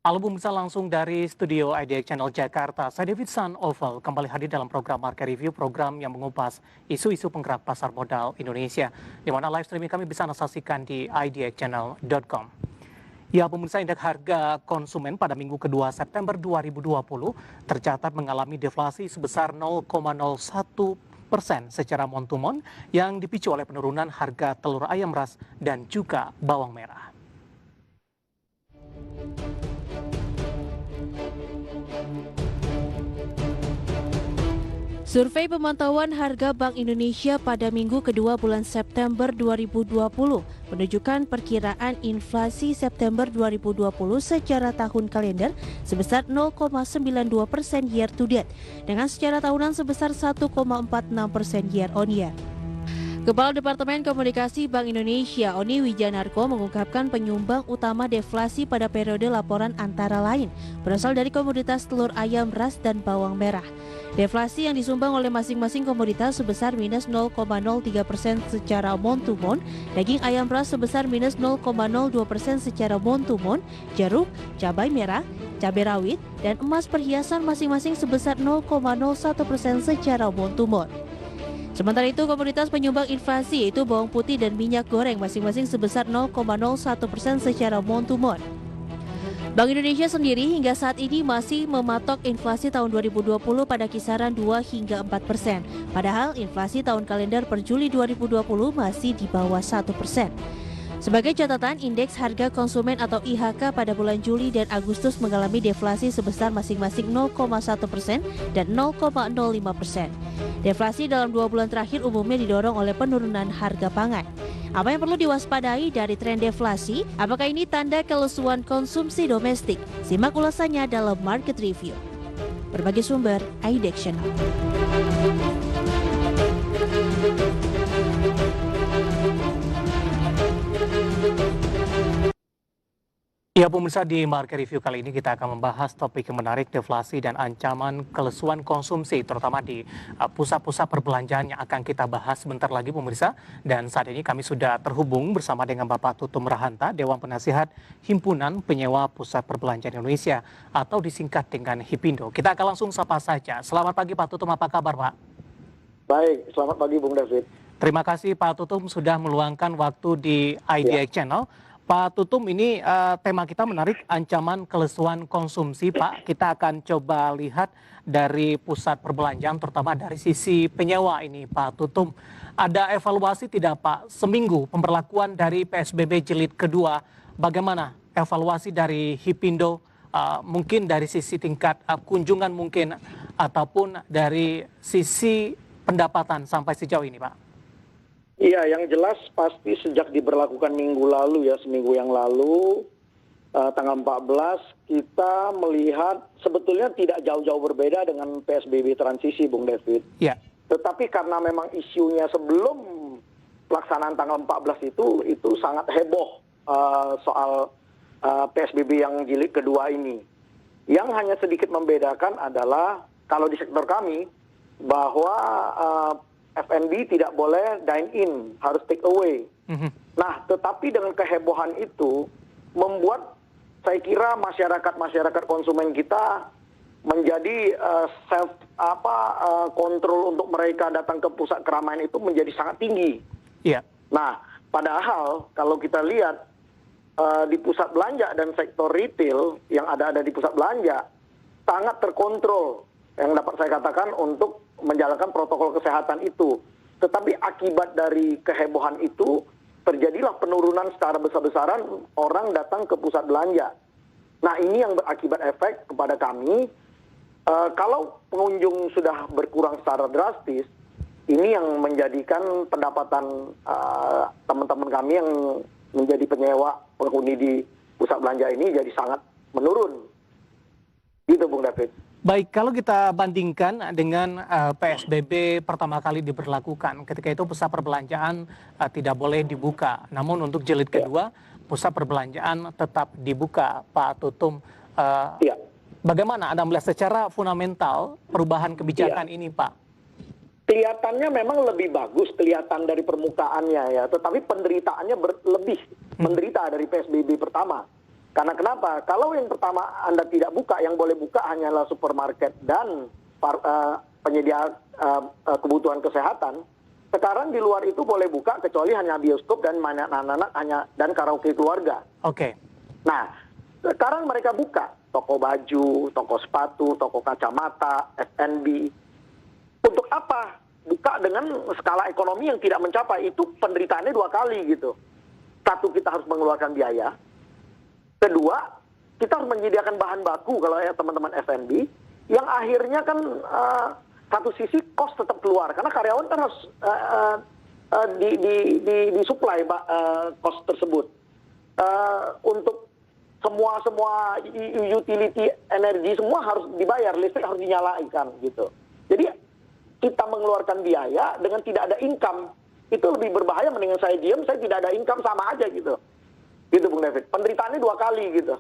Album bisa langsung dari studio IDX Channel Jakarta. Saya David San Oval kembali hadir dalam program Market Review, program yang mengupas isu-isu penggerak pasar modal Indonesia, di mana live streaming kami bisa Anda saksikan di idxchannel.com. Ya, pemirsa, indeks harga konsumen pada minggu kedua September 2020 tercatat mengalami deflasi sebesar 0,01% secara month-to-month yang dipicu oleh penurunan harga telur ayam ras dan juga bawang merah. Survei pemantauan harga Bank Indonesia pada minggu kedua bulan September 2020 menunjukkan perkiraan inflasi September 2020 secara tahun kalender sebesar 0,92% year to date, dengan secara tahunan sebesar 1,46% year on year. Kepala Departemen Komunikasi Bank Indonesia, Oni Wijanarko, mengungkapkan penyumbang utama deflasi pada periode laporan antara lain berasal dari komoditas telur ayam ras dan bawang merah. Deflasi yang disumbang oleh masing-masing komoditas sebesar minus 0,03% secara month-to-month, daging ayam ras sebesar minus 0,02% secara month-to-month, jeruk, cabai merah, cabai rawit, dan emas perhiasan masing-masing sebesar 0,01% secara month-to-month. Sementara itu, komoditas penyumbang inflasi yaitu bawang putih dan minyak goreng masing-masing sebesar 0,01% secara month-to-month. Bank Indonesia sendiri hingga saat ini masih mematok inflasi tahun 2020 pada kisaran 2 hingga 4%. Padahal inflasi tahun kalender per Juli 2020 masih di bawah 1%. Sebagai catatan, indeks harga konsumen atau IHK pada bulan Juli dan Agustus mengalami deflasi sebesar masing-masing 0,1% dan 0,05%. Deflasi dalam 2 bulan terakhir umumnya didorong oleh penurunan harga pangan. Apa yang perlu diwaspadai dari tren deflasi? Apakah ini tanda kelesuan konsumsi domestik? Simak ulasannya dalam Market Review. Berbagai sumber, IDX Channel. Ya, pemirsa, di Market Review kali ini kita akan membahas topik yang menarik, deflasi dan ancaman kelesuan konsumsi, terutama di pusat-pusat perbelanjaan yang akan kita bahas sebentar lagi, pemirsa. Dan saat ini kami sudah terhubung bersama dengan Bapak Tutum Rahanta, Dewan Penasihat Himpunan Penyewa Pusat Perbelanjaan Indonesia, atau disingkat dengan HIPINDO. Kita akan langsung sapa saja. Selamat pagi Pak Tutum, apa kabar Pak? Baik, selamat pagi Bung David. Terima kasih Pak Tutum sudah meluangkan waktu di IDX Channel. Pak Tutum, ini tema kita menarik, ancaman kelesuan konsumsi, Pak. Kita akan coba lihat dari pusat perbelanjaan, terutama dari sisi penyewa ini, Pak Tutum. Ada evaluasi tidak, Pak? Seminggu pemberlakuan dari PSBB jilid kedua, bagaimana evaluasi dari HIPINDO, mungkin dari sisi tingkat kunjungan mungkin, ataupun dari sisi pendapatan sampai sejauh ini, Pak? Iya, yang jelas pasti sejak diberlakukan minggu lalu ya, seminggu yang lalu, tanggal 14, kita melihat sebetulnya tidak jauh-jauh berbeda dengan PSBB transisi, Bung David. Iya. Tetapi karena memang isunya sebelum pelaksanaan tanggal 14 itu sangat heboh soal PSBB yang jilid kedua ini. Yang hanya sedikit membedakan adalah kalau di sektor kami bahwa F&B tidak boleh dine in, harus take away. Nah, tetapi dengan kehebohan itu membuat saya kira masyarakat konsumen kita menjadi kontrol untuk mereka datang ke pusat keramaian itu menjadi sangat tinggi. Iya. Nah, padahal kalau kita lihat di pusat belanja dan sektor retail yang ada di pusat belanja sangat terkontrol, yang dapat saya katakan untuk menjalankan protokol kesehatan itu. Tetapi akibat dari kehebohan itu terjadilah penurunan secara besar-besaran orang datang ke pusat belanja. Nah, ini yang berakibat efek kepada kami. Kalau pengunjung sudah berkurang secara drastis, ini yang menjadikan pendapatan teman-teman kami yang menjadi penyewa penghuni di pusat belanja ini jadi sangat menurun. Gitu Bung David. Baik, kalau kita bandingkan dengan PSBB pertama kali diberlakukan, ketika itu pusat perbelanjaan tidak boleh dibuka. Namun untuk jilid kedua, pusat perbelanjaan tetap dibuka, Pak Tutum. Bagaimana Anda melihat secara fundamental perubahan kebijakan ini, Pak? Kelihatannya memang lebih bagus, kelihatan dari permukaannya ya. Tetapi penderitaannya lebih menderita dari PSBB pertama. Karena kenapa? Kalau yang pertama Anda tidak buka, yang boleh buka hanyalah supermarket dan penyedia kebutuhan kesehatan. Sekarang di luar itu boleh buka kecuali hanya bioskop dan mainan anak-anak dan karaoke keluarga. Oke. Nah, sekarang mereka buka toko baju, toko sepatu, toko kacamata, F&B. Untuk apa? Buka dengan skala ekonomi yang tidak mencapai. Itu penderitaannya 2 kali gitu. Satu, kita harus mengeluarkan biaya. Kedua, kita harus menyediakan bahan baku kalau ya teman-teman F&B, yang akhirnya kan satu sisi cost tetap keluar karena karyawan kan harus disuplai cost tersebut. Untuk semua utility energi semua harus dibayar, listrik harus dinyalakan gitu. Jadi kita mengeluarkan biaya dengan tidak ada income itu lebih berbahaya. Mendingan saya diam, saya tidak ada income, sama aja gitu. Gitu Bung David, penderitaannya 2 kali gitu.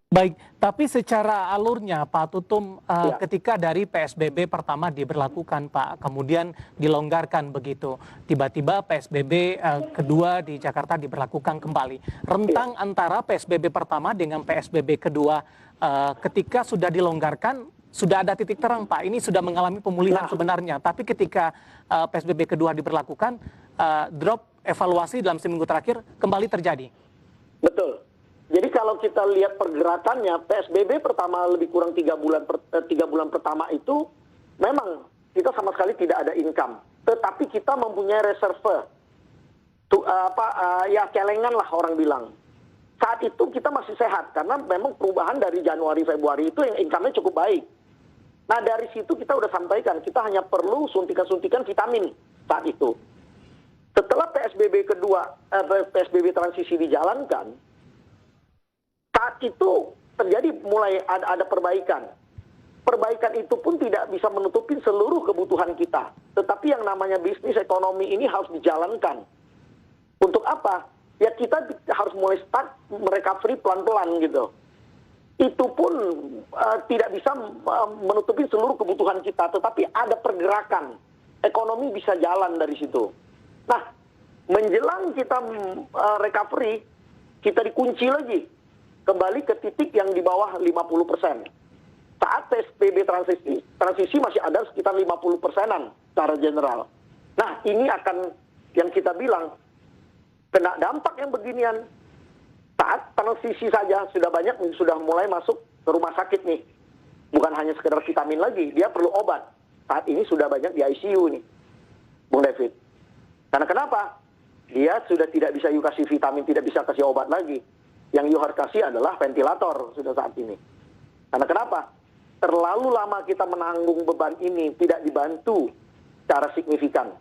Baik, tapi secara alurnya Pak Tutum, ketika dari PSBB pertama diberlakukan Pak, kemudian dilonggarkan begitu, tiba-tiba PSBB kedua di Jakarta diberlakukan kembali. Rentang antara PSBB pertama dengan PSBB kedua, ketika sudah dilonggarkan, sudah ada titik terang Pak, ini sudah mengalami pemulihan sebenarnya. Tapi ketika PSBB kedua diberlakukan, drop evaluasi dalam seminggu terakhir kembali terjadi. Betul. Jadi kalau kita lihat pergerakannya, PSBB pertama lebih kurang 3 bulan pertama itu memang kita sama sekali tidak ada income. Tetapi kita mempunyai reserve, ya celengan lah orang bilang. Saat itu kita masih sehat karena memang perubahan dari Januari Februari itu yang income-nya cukup baik. Nah dari situ kita udah sampaikan, kita hanya perlu suntikan-suntikan vitamin saat itu. Setelah PSBB kedua, PSBB transisi dijalankan, saat itu terjadi mulai ada perbaikan. Perbaikan itu pun tidak bisa menutupi seluruh kebutuhan kita. Tetapi yang namanya bisnis ekonomi ini harus dijalankan. Untuk apa? Ya kita harus mulai start recovery pelan-pelan gitu. Itu pun tidak bisa menutupi seluruh kebutuhan kita. Tetapi ada pergerakan. Ekonomi bisa jalan dari situ. Nah, menjelang kita recovery, kita dikunci lagi. Kembali ke titik yang di bawah 50%. Saat PSBB transisi masih ada sekitar 50%-an secara general. Nah, ini akan yang kita bilang kena dampak yang beginian. Saat transisi saja sudah mulai masuk ke rumah sakit nih. Bukan hanya sekedar vitamin lagi, dia perlu obat. Saat ini sudah banyak di ICU nih, Bung David. Karena kenapa? Dia sudah tidak bisa you kasih vitamin, tidak bisa kasih obat lagi. Yang you harus kasih adalah ventilator sudah saat ini. Karena kenapa? Terlalu lama kita menanggung beban ini, tidak dibantu secara signifikan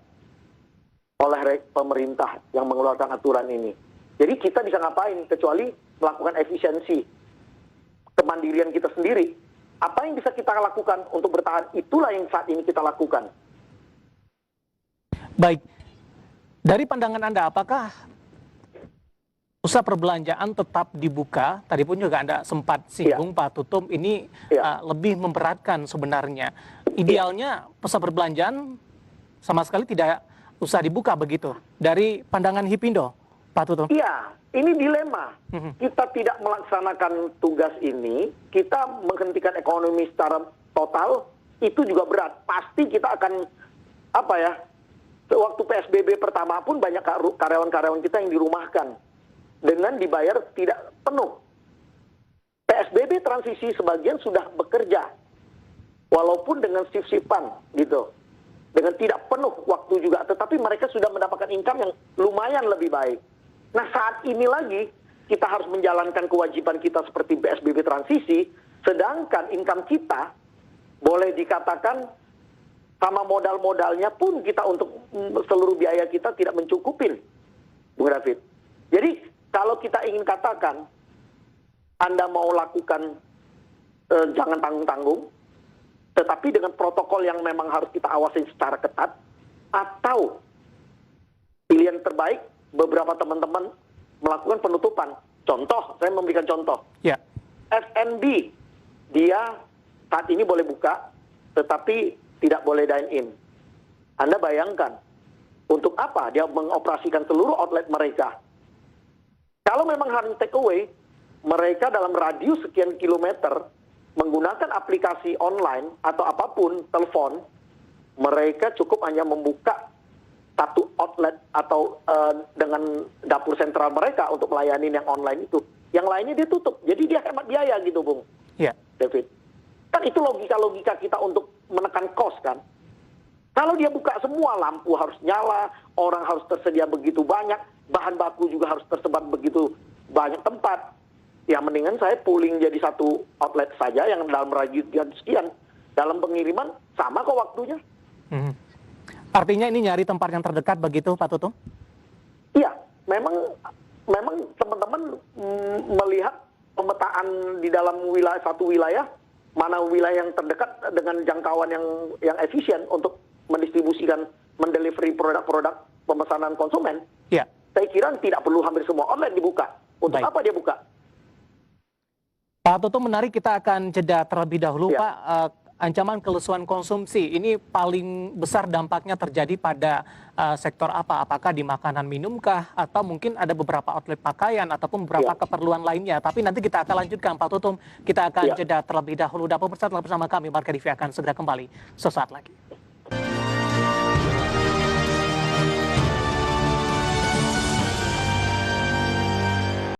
oleh pemerintah yang mengeluarkan aturan ini. Jadi kita bisa ngapain kecuali melakukan efisiensi, kemandirian kita sendiri. Apa yang bisa kita lakukan untuk bertahan, itulah yang saat ini kita lakukan. Baik, dari pandangan Anda, apakah usaha perbelanjaan tetap dibuka? Tadi pun juga Anda sempat singgung Pak Tutum, ini lebih memberatkan sebenarnya. Idealnya pusat perbelanjaan sama sekali tidak usah dibuka begitu. Dari pandangan Hipindo, Pak Tutum. Iya, ini dilema. Kita tidak melaksanakan tugas ini, kita menghentikan ekonomi secara total, itu juga berat. Pasti kita akan, waktu PSBB pertama pun banyak karyawan-karyawan kita yang dirumahkan dengan dibayar tidak penuh. PSBB transisi sebagian sudah bekerja, walaupun dengan shift-shiftan gitu, dengan tidak penuh waktu juga, tetapi mereka sudah mendapatkan income yang lumayan lebih baik. Nah saat ini lagi kita harus menjalankan kewajiban kita seperti PSBB transisi, sedangkan income kita boleh dikatakan sama modal-modalnya pun kita untuk seluruh biaya kita tidak mencukupin, Bung David. Jadi kalau kita ingin katakan, Anda mau lakukan jangan tanggung-tanggung, tetapi dengan protokol yang memang harus kita awasi secara ketat, atau pilihan terbaik, beberapa teman-teman melakukan penutupan. Contoh, saya memberikan contoh. Ya. F&B, dia saat ini boleh buka, tetapi tidak boleh dine-in. Anda bayangkan, untuk apa dia mengoperasikan seluruh outlet mereka? Kalau memang harus take away, mereka dalam radius sekian kilometer menggunakan aplikasi online atau apapun, telepon, mereka cukup hanya membuka satu outlet atau dengan dapur sentral mereka untuk melayani yang online itu. Yang lainnya dia tutup. Jadi dia hemat biaya gitu, Bung. Iya. David. Kan itu logika-logika kita untuk menekan cost kan. Kalau dia buka semua, lampu harus nyala, orang harus tersedia begitu banyak, bahan baku juga harus tersebar begitu banyak tempat. Ya mendingan saya pooling jadi satu outlet saja yang dalam radius sekian. Dalam pengiriman sama kok waktunya. Artinya ini nyari tempat yang terdekat begitu, Pak Tutum? Iya, memang teman-teman melihat pemetaan di dalam satu wilayah, mana wilayah yang terdekat dengan jangkauan yang efisien untuk mendistribusikan, mendelivery produk-produk pemesanan konsumen. Iya. Saya kira tidak perlu hampir semua online dibuka. Untuk Baik. apa dia buka? Pak Tutum, menarik, kita akan jeda terlebih dahulu, Ya. Pak. Ancaman kelesuan konsumsi ini paling besar dampaknya terjadi pada sektor apa? Apakah di makanan minumkah? Atau mungkin ada beberapa outlet pakaian ataupun beberapa Ya. keperluan lainnya. Tapi nanti kita akan lanjutkan, Pak Tutum. Kita akan Ya. jeda terlebih dahulu. Dan pemirsa, tetap bersama kami, Marka TV akan segera kembali sesaat lagi.